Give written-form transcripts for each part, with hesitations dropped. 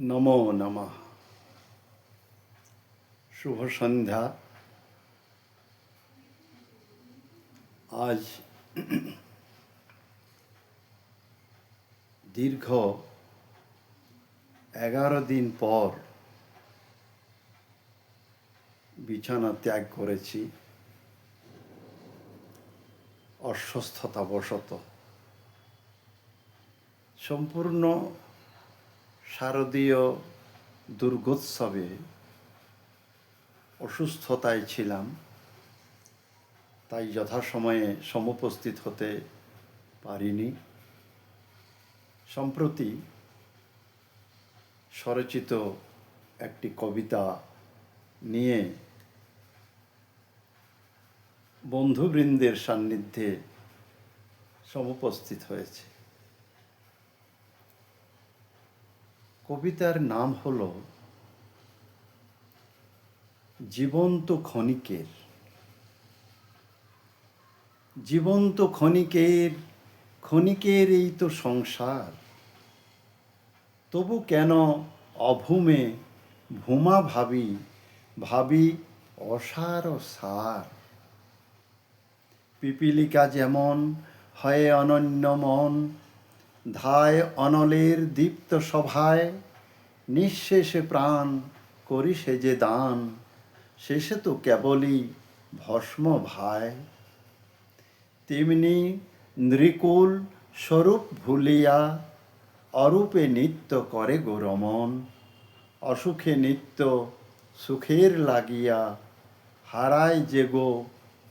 নমো নমঃ। শুভ সন্ধ্যা। আজ দীর্ঘ 11 দিন পর বিছানা ত্যাগ করেছি অসুস্থতাবশত। সম্পূর্ণ শারদীয় দুর্গোৎসবে অসুস্থতায় ছিলাম, তাই যথাসময়ে সমুপস্থিত হতে পারিনি। সম্প্রতি স্বরচিত একটি কবিতা নিয়ে বন্ধুবৃন্দের সান্নিধ্যে সমুপস্থিত হয়েছে। কবিতার নাম হল জীবন্ত ক্ষণিকের। জীবন্ত ক্ষণিকের ক্ষণিকের এই তো সংসার, তবু কেন অভূমে ভূমা ভাবি ভাবি অসার সার। পিপীলিকা যেমন হয় অনন্য মন, ধায় অনলের দীপ্ত সভায়, নিঃশেষে প্রাণ করি সে যে দান, শেষে তো কেবলই ভস্ম ভায়। তেমনি নৃকুল স্বরূপ ভুলিয়া অরূপে নিত্য করে গো রমন, অসুখে নিত্য সুখের লাগিয়া হারায় যে গো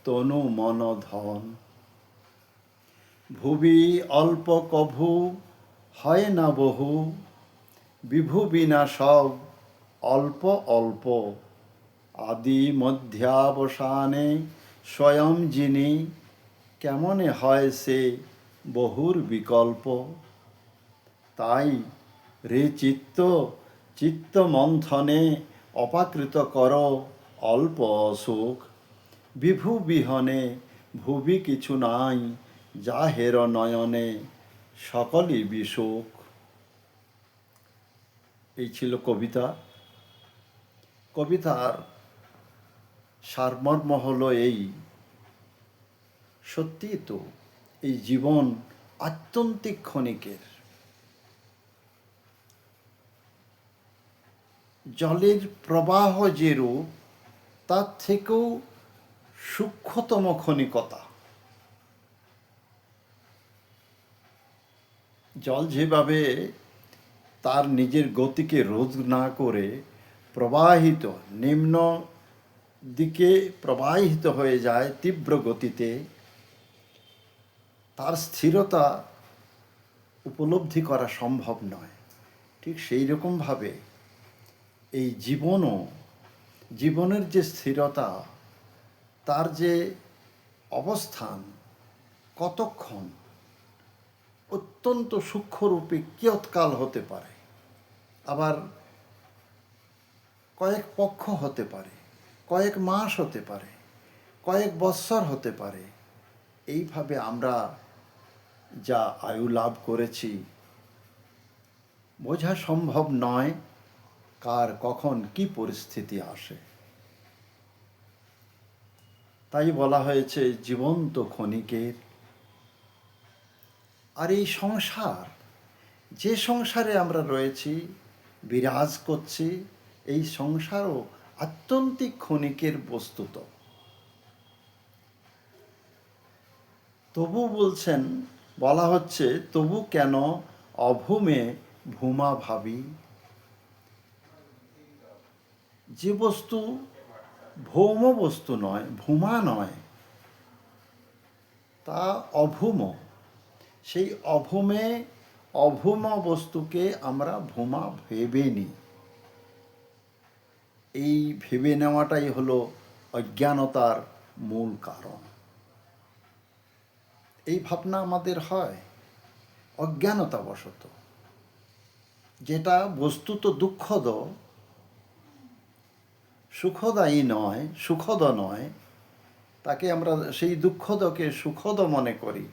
তনু মন ধন। ভুবি অল্প কভু হয় না বহু, বিভু বিনা সব অল্প অল্প, আদি মধ্যাবসানে স্বয়ং যিনি, কেমনে হয় সে বহুর বিকল্প। তাই রে চিত্ত চিত্ত মন্থনে অপাকৃত কর অল্প অসুখ, বিভু বিহনে ভুবি কিছু নাই, যাহের নয়নে সকলই বিসুখ। এই ছিল কবিতা। কবিতার সারমর্ম হলো এই, সত্যি তো এই জীবন আত্যন্তিক ক্ষণিকের। জলের প্রবাহ যে রূপ, তার থেকেও সূক্ষ্মতম ক্ষণিকতা। জল যেভাবে তার নিজের গতিকে রোধ না করে প্রবাহিত নিম্ন দিকে প্রবাহিত হয়ে যায় তীব্র গতিতে, তার স্থিরতা উপলব্ধি করা সম্ভব নয়। ঠিক সেই রকমভাবে এই জীবনও, জীবনের যে স্থিরতা, তার যে অবস্থান কতক্ষণ, অত্যন্ত সূক্ষ্মরূপে কিয়ৎকাল হতে পারে, আবার কয়েক পক্ষ হতে পারে, কয়েক মাস হতে পারে, কয়েক বৎসর হতে পারে। এইভাবে আমরা যা আয়ু লাভ করেছি, বোঝা সম্ভব নয় কার কখন কি পরিস্থিতি আসে। তাই বলা হয়েছে জীবন্ত ক্ষণিকের। আর এই সংসার, যে সংসারে আমরা রয়েছি, বিরাজ করছি, এই সংসারও আত্যন্তিক ক্ষণিকের বস্তুত। তবু বলছেন, বলা হচ্ছে তবু কেন অভূমে ভূমা ভাবি। যে বস্তু ভৌম বস্তু নয়, ভূমা নয়, তা অভূম। সেই অভূমে অভূম বস্তুকে আমরা ভূমা ভেবে নিই। এই ভেবে নেওয়াটাই হলো অজ্ঞানতার মূল কারণ। এই ভাবনা আমাদের হয় অজ্ঞানতাবশত। যেটা বস্তুত দুঃখদ, সুখদায়ী নয়, সুখদ নয়, তাকে আমরা সেই দুঃখদকে সুখদ মনে করি।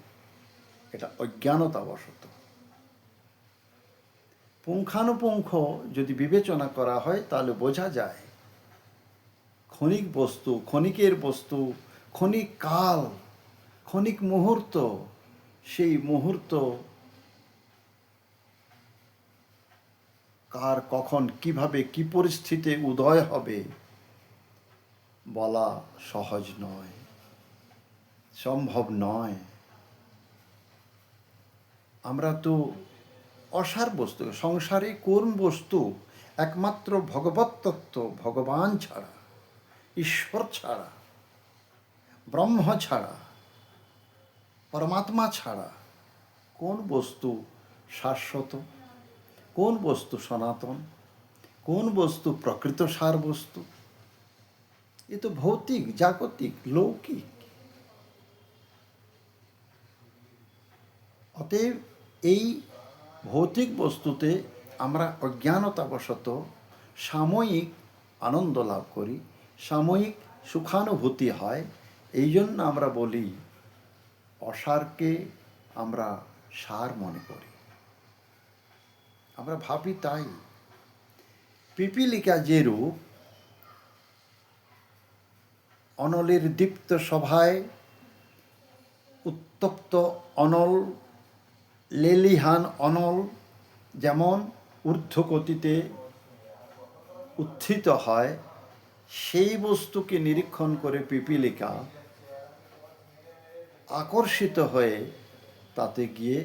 এটা অজ্ঞানতাবশত। পুঙ্খানুপুঙ্খ যদি বিবেচনা করা হয় তাহলে বোঝা যায় ক্ষণিক বস্তু, ক্ষণিকের বস্তু, ক্ষণিক কাল, ক্ষণিক মুহূর্ত, সেই মুহূর্ত কার কখন কিভাবে কি পরিস্থিতিতে উদয় হবে বলা সহজ নয়, সম্ভব নয়। আমরা তো অসার বস্তু, সংসারে কোন বস্তু একমাত্র ভগবত তত্ত্ব, ভগবান ছাড়া, ঈশ্বর ছাড়া, ব্রহ্ম ছাড়া, পরমাত্মা ছাড়া কোন বস্তু শাশ্বত, কোন বস্তু সনাতন, কোন বস্তু প্রকৃত সার বস্তু? এ তো ভৌতিক, জাগতিক, লৌকিক। অতএব এই ভৌতিক বস্তুতে আমরা অজ্ঞানতাবশত সাময়িক আনন্দ লাভ করি, সাময়িক সুখানুভূতি হয়। এই জন্য আমরা বলি অসারকে আমরা সার মনে করি, আমরা ভাবি তাই। পিপীলিকা যে রূপ অনলের দীপ্ত সভায় উত্তপ্ত অনল, লেলিহান অনল যেমন ঊর্ধ্বগতিতে উত্থিত হয়, সেই বস্তুকে নিরীক্ষণ করে পিপীলিকা আকর্ষিত হয়ে তাতে গিয়ে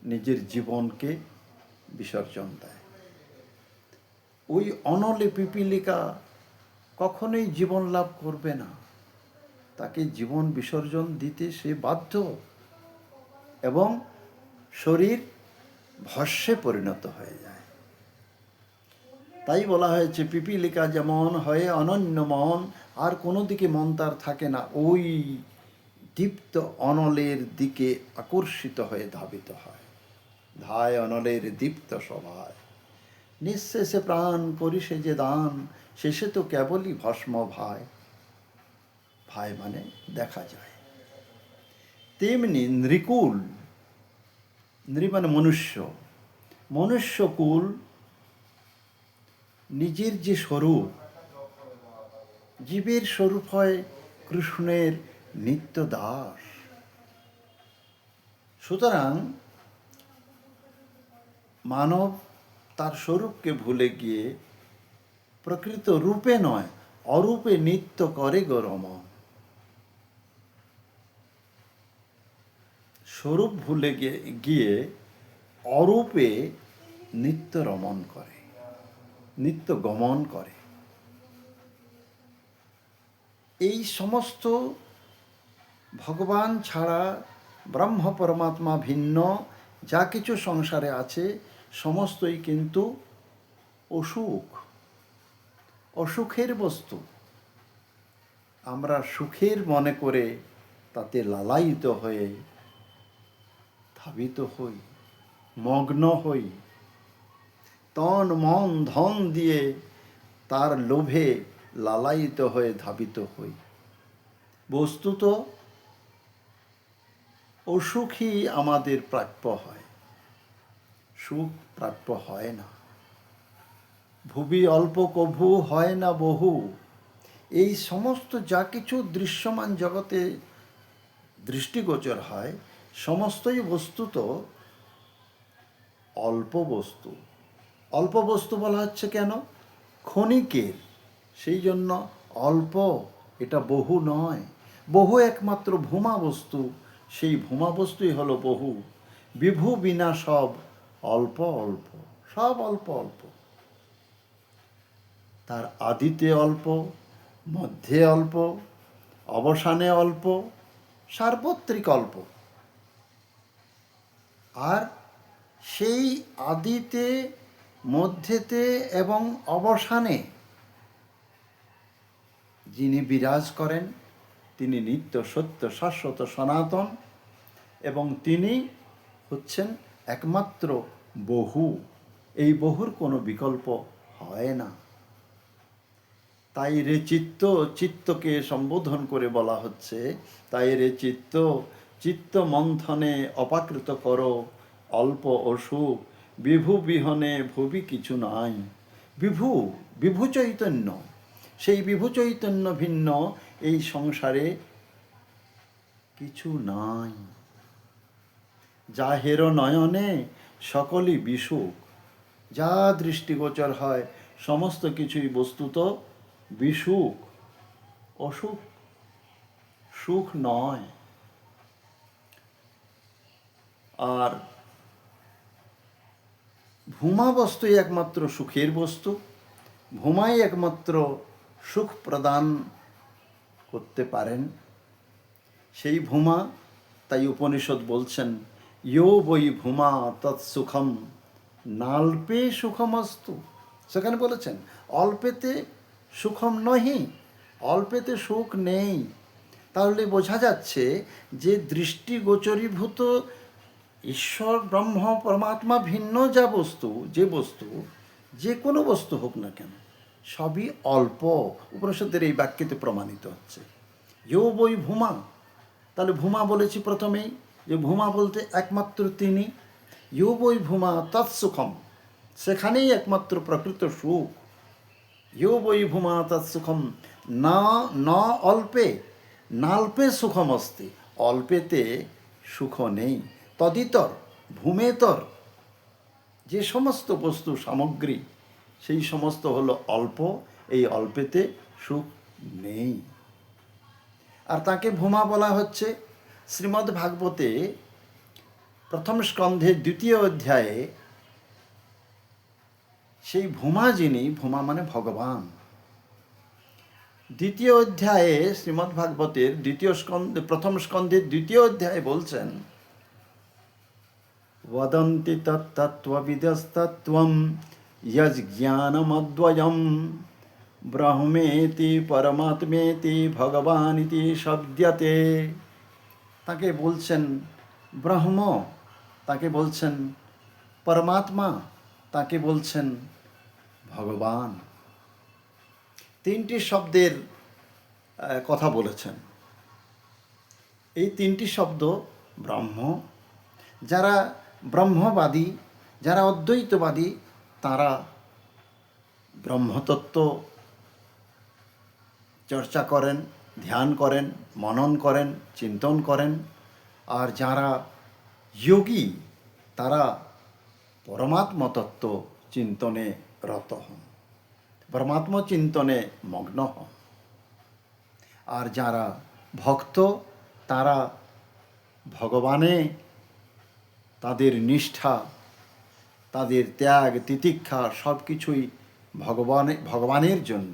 নিজের জীবনকে বিসর্জন দেয়। ওই অনলে পিপীলিকা কখনোই জীবন লাভ করবে না, তাকে জীবন বিসর্জন দিতে সে বাধ্য এবং শরীর ভস্মে পরিণত হয়ে যায়। তাই বলা হয়েছে পিপীলিকা যেমন হয়ে অনন্য মন, আর কোনো দিকে মন তার থাকে না, ওই দীপ্ত অনলের দিকে আকর্ষিত হয়ে ধাবিত হয়। ধায় অনলের দীপ্ত সভায় নিঃশেষে প্রাণ করি সে যে দান, শেষে তো কেবলই ভস্ম ভাই। ভাই মানে দেখা যায়। তেমনি নৃকুল, নৃ মানে মনুষ্য, মনুষ্যকুল নিজের যে স্বরূপ, জীবের স্বরূপ হয় কৃষ্ণের নিত্য দাস। সুতরাং মানব তার স্বরূপকে ভুলে গিয়ে প্রকৃত রূপে নয় অরূপে নিত্য করে গো রমণ। স্বরূপ ভুলে গিয়ে অরূপে নিত্য রমণ করে, নিত্য গমন করে। এই সমস্ত ভগবান ছাড়া, ব্রহ্ম পরমাত্মা ভিন্ন যা কিছু সংসারে আছে সমস্তই কিন্তু অসুখ, অসুখের বস্তু। আমরা সুখের মনে করে তাতে লালায়িত হয়ে ধাবিত হই, মগ্ন হই, তন মন ধন দিয়ে তার লোভে লালায়িত হয়ে ধাবিত হই। বস্তুত অসুখই আমাদের প্রাপ্য হয়, সুখ প্রাপ্য হয় না। ভুবি অল্প কভু হয় না বহু। এই সমস্ত যা কিছু দৃশ্যমান জগতে দৃষ্টিগোচর হয় সমস্তই বস্তুত অল্প বস্তু। অল্প বস্তু বলা হচ্ছে কেন? ক্ষণিকের, সেই জন্য অল্প, এটা বহু নয়। বহু একমাত্র ভূমা বস্তু, সেই ভূমা বস্তুই হলো বহু। বিভু বিনা সব অল্প অল্প, সব অল্প অল্প। তার আদিতে অল্প, মধ্যে অল্প, অবসানে অল্প, সার্বত্রিক অল্প। আর সেই আদিতে, মধ্যেতে এবং অবসানে যিনি বিরাজ করেন তিনি নিত্য সত্য শাশ্বত সনাতন, এবং তিনি হচ্ছেন একমাত্র বহু। এই বহুর কোনো বিকল্প হয় না। তাই রে চিত্ত, চিত্তকে সম্বোধন করে বলা হচ্ছে, তাই রে চিত্ত, চিত্ত মন্থনে অপাকৃত করো অল্প অসুখ, বিভু বিহনে ভুবি কিছু নাই। বিভু, বিভু চৈতন্য, সেই বিভু চৈতন্য ভিন্ন এই সংসারে কিছু নাই। যাহের নয়নে সকলই বিসুখ, যা দৃষ্টিগোচর হয় সমস্ত কিছুই বস্তুত বিসুখ, অসুখ, সুখ নয়। আর ভূমা বস্তুই একমাত্র সুখের বস্তু, ভূমাই একমাত্র সুখ প্রদান করতে পারেন। সেই ভূমা, তাই উপনিষদ বলছেন, ইয়ো বৈ ভূমা তৎসুখম নাল্পে সুখমস্তু। সেখানে বলেছেন অল্পেতে সুখম নহি, অল্পেতে সুখ নেই। তাহলে বোঝা যাচ্ছে যে দৃষ্টিগোচরীভূত ঈশ্বর ব্রহ্ম পরমাত্মা ভিন্ন যা বস্তু, যে কোনো বস্তু হোক না কেন, সবই অল্প। উপনিষদের এই বাক্যতে প্রমাণিত হচ্ছে। ইয়ো বৈ ভূমা, তাহলে ভূমা বলেছি প্রথমেই যে ভূমা বলতে একমাত্র তিনি। ইয়ো বৈ ভূমা তৎসুখম, সেখানেই একমাত্র প্রকৃত সুখ। ইয়ো বৈ ভূমা তৎসুখম না ন অল্পে নাল্পে সুখম অস্তি, অল্পেতে সুখ নেই। তদিতর ভূমেতর, যে সমস্ত বস্তু সামগ্রী সেই সমস্ত হলো অল্প, এই অল্পেতে সুখ নেই। আর তাকে ভূমা বলা হচ্ছে শ্রীমদ্ ভাগবতে প্রথম স্কন্ধের 2য় অধ্যায়ে। সেই ভূমা যিনি, ভূমা মানে ভগবান। 2য় অধ্যায়ে শ্রীমদ্ ভাগবতের প্রথম স্কন্ধের 2য় অধ্যায়ে বলছেন, वदन्ति तत्तत्त्वविदस्तत्त्वं यज्ज्ञानमद्वयं ব্রহ্মেতি পরমাত্মেতি ভগবানিতি শব্দ্যতে। তাকে বলছেন ব্রহ্ম, তাকে বলছেন পরমাত্মা, তাকে বলছেন ভগবান। 3টি শব্দের কথা বলেছেন। এই 3টি শব্দ ব্রহ্ম, যারা ব্রহ্মবাদী, যারা অদ্বৈতবাদী, তারা ব্রহ্মতত্ত্ব চর্চা করেন, ধ্যান করেন, মনন করেন, চিন্তন করেন। আর যারা যোগী, তারা পরমাত্মা তত্ত্ব চিন্তনে রত হন, পরমাত্মা চিন্তনে মগ্ন হন। আর যারা ভক্ত, তারা ভগবানে তাদের নিষ্ঠা, তাদের ত্যাগ তিতিক্ষা সব কিছুই ভগবানের জন্য,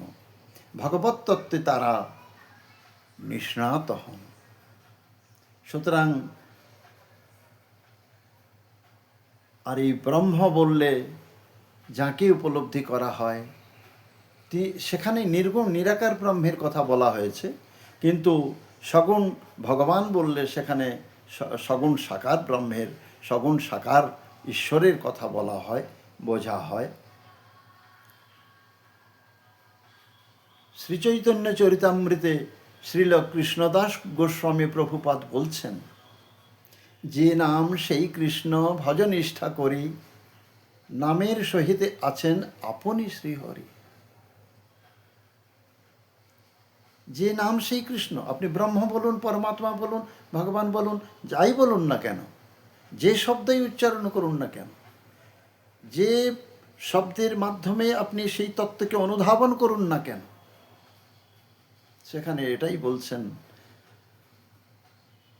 ভগবত তত্ত্বে তারা নিষ্ণাত হন। সুতরাং আর এই ব্রহ্ম বললে যাকে উপলব্ধি করা হয়, সেখানে নির্গুণ নিরাকার ব্রহ্মের কথা বলা হয়েছে। কিন্তু সগুণ ভগবান বললে সেখানে সগুণ সাকার ব্রহ্মের, সগুণ সাকার ঈশ্বরের কথা বলা হয়, বোঝা হয়। শ্রীচৈতন্য চরিতামৃতে শ্রীল কৃষ্ণদাস গোস্বামী প্রভুপাদ বলছেন, যে নাম সেই কৃষ্ণ ভজনিষ্ঠা করি, নামের সহিতে আছেন আপনি শ্রীহরি। যে নাম সেই কৃষ্ণ, আপনি ব্রহ্ম বলুন, পরমাত্মা বলুন, ভগবান বলুন, যাই বলুন না কেন, যে শব্দই উচ্চারণ করুন না কেন, যে শব্দের মাধ্যমে আপনি সেই তত্ত্বকে অনুধাবন করুন না কেন, সেখানে এটাই বলছেন,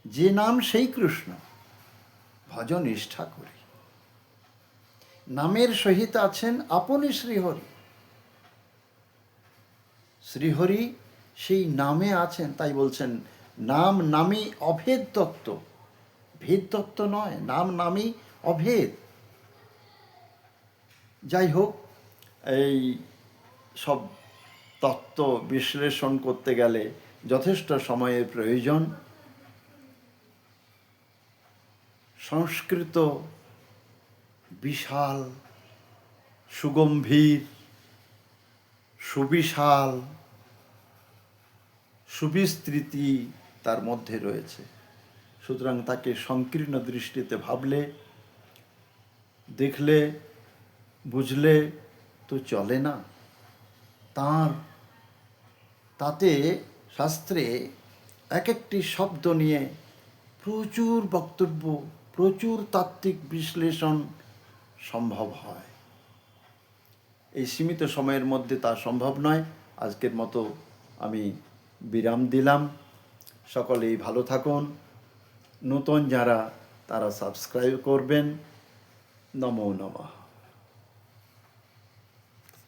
যে নাম সেই কৃষ্ণ ভজ নিষ্ঠা করি, নামের সহিত আছেন আপনি শ্রীহরি। শ্রীহরি সেই নামে আছেন, তাই বলছেন নাম নামই অভেদ তত্ত্ব, ভেদ তত্ত্ব নয়, নাম নামই অভেদ। যাই হোক, এই সব তত্ত্ব বিশ্লেষণ করতে গেলে যথেষ্ট সময়ের প্রয়োজন। সংস্কৃত বিশাল, সুগম্ভীর, সুবিশাল, সুবিস্তৃতি তার মধ্যে রয়েছে। সুতরাং তাকে সংকীর্ণ দৃষ্টিতে ভাবলে দেখলে বুঝলে তো চলে না। তাতে শাস্ত্রে এক একটি শব্দ নিয়ে প্রচুর বক্তব্য, প্রচুর তাত্ত্বিক বিশ্লেষণ সম্ভব হয়। এই সীমিত সময়ের মধ্যে তা সম্ভব নয়। আজকের মতো আমি বিরাম দিলাম। সকলেই ভালো থাকুন। নতুন যারা তারা সাবস্ক্রাইব করবেন। নমো নমঃ।